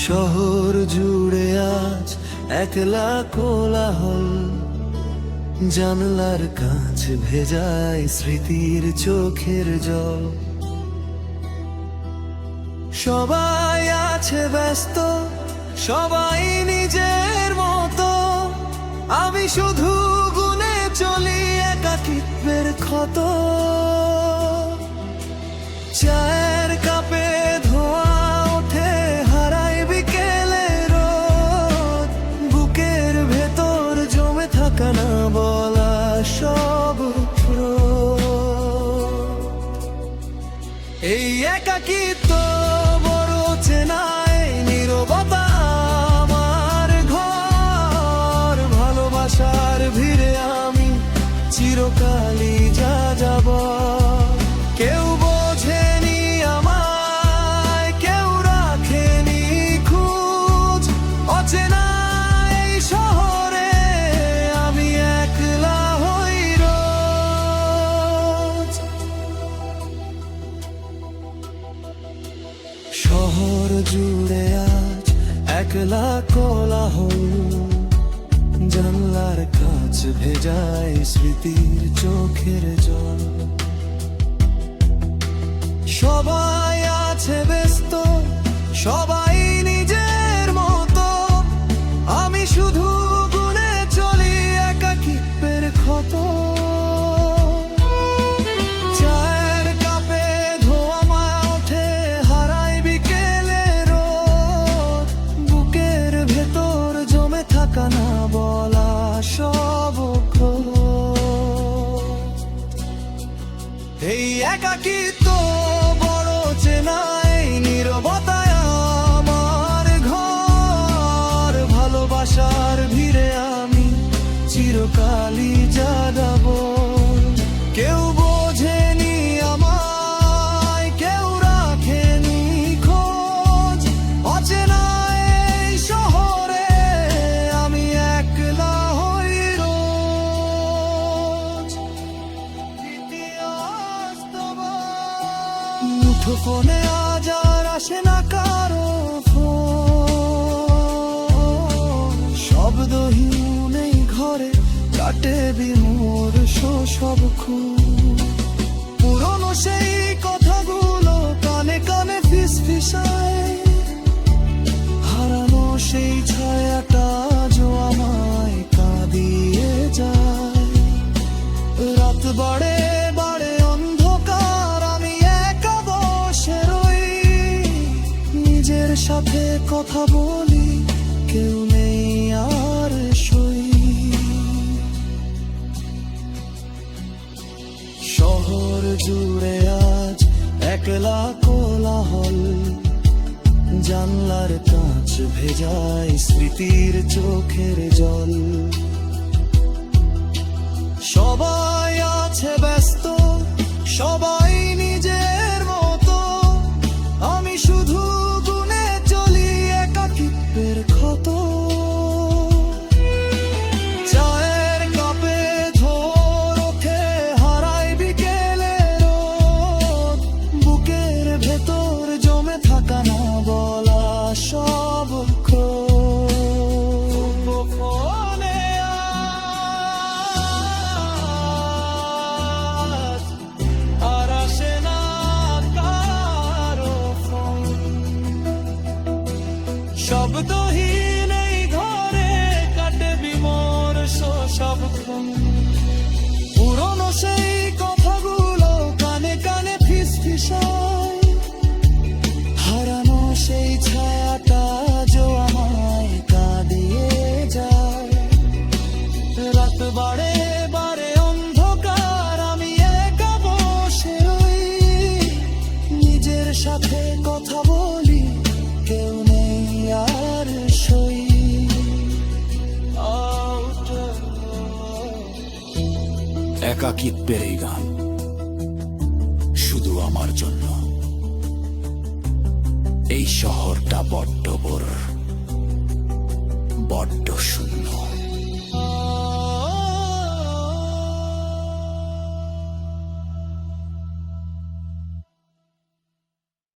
শহর জুড়ে আজ একলা কোলাহল, জানলার কাঁচ ভেজায় স্মৃতির চোখের জল। সবাই আছে ব্যস্ত, সবাই নিজের মতো, আমি শুধু গুনে চলি একাকিত্বের ক্ষত। চায়ের কাপে ধোয়া ওঠে, হারাই বিকেলে রোদ, বুকের ভেতর জমে থাকা না বলা সব ক্রোধ। এই একাকিত্ব বড় চেনায়, নীরবতা আমার ঘর, ভালোবাসার ভিড়ে আমি চিরকালই যা যাব। কেউ বোঝেনি আমায়, কেউ রাখেনি খোঁজ, অচেনা এই শহরে আমি একলা হই রোজ। শহর জুড়ে আজ একলা কোলাহল, জানলার কাঁচ ভেজায় স্মৃতির চোখের জল। সবাই আছে ব্যস্ত, সবাই নিজের মতো, আমি শুধু গুনে চলি একাকিত্বের ক্ষত। চায়ের কাপে ধোয়া মায়া ওঠে, হারাই বিকেলে রোদ, বুকের ভেতর জমে থাকা না বলা সব ক্রোধ। এই একাকিত্ব বড় চেনায়, নীরবতায় আমার ঘর, ভালোবাসার ভিড়ে আমি চিরকালই জাগাবো। কেউ বোঝেনি আমায়, কেউ রাখেনি খোঁজ, অচেনা এই শহরে আমি একলা হই রোজ। ইতিহাস তোমার মুঠোফোনে আজ আর আসে না কারো ফোন, শব্দহীন এই ঘরে কাটে বিমূর সব খুন। পুরনো সেই কথাগুলো কানে কানে ফিসফিসায়, হারানো সেই ছায়াটা আজও আমায় কাঁদিয়ে যায়। রাত বাড়ে বাড়ে অন্ধকার, আমি একা বসে রই, নিজের সাথে কথা বলি, কেউ নেই আর সই। শহর জুড়ে আজ একলা কোলাহল, জানলার কাঁচ ভেজায় স্মৃতির চোখের জল। সবাই আছে ব্যস্ত, সবাই নিজের মতো, আমি শুধু গুনে চলি একাকিত্বের ক্ষত। চায়ের কাপে ঝড় ওঠে, হারাই বিকেলে রোদ, বুকের ভেতর জমে থাকা না বলা সব ক্রোধ। ফোনে আজ আর আসে না কারো ফোন, শব্দহীন এই ঘরে কাটে বিমোর সব ক্ষণ। পুরনো সেই কথাগুলো কানে কানে ফিসফিসায়, হারানো সেই ছায়াটা আজও আমায় কাঁদিয়ে যায়। রাত বাড়ে বাড়ে অন্ধকার, আমি একা বসে রই, নিজের সাথে কথা বলি, কেউ নেই আর সই। একাকিত্বের এই গান শুধু আমার জন্য। এই শহরটা বড্ড বড়, বড্ড শূন্য।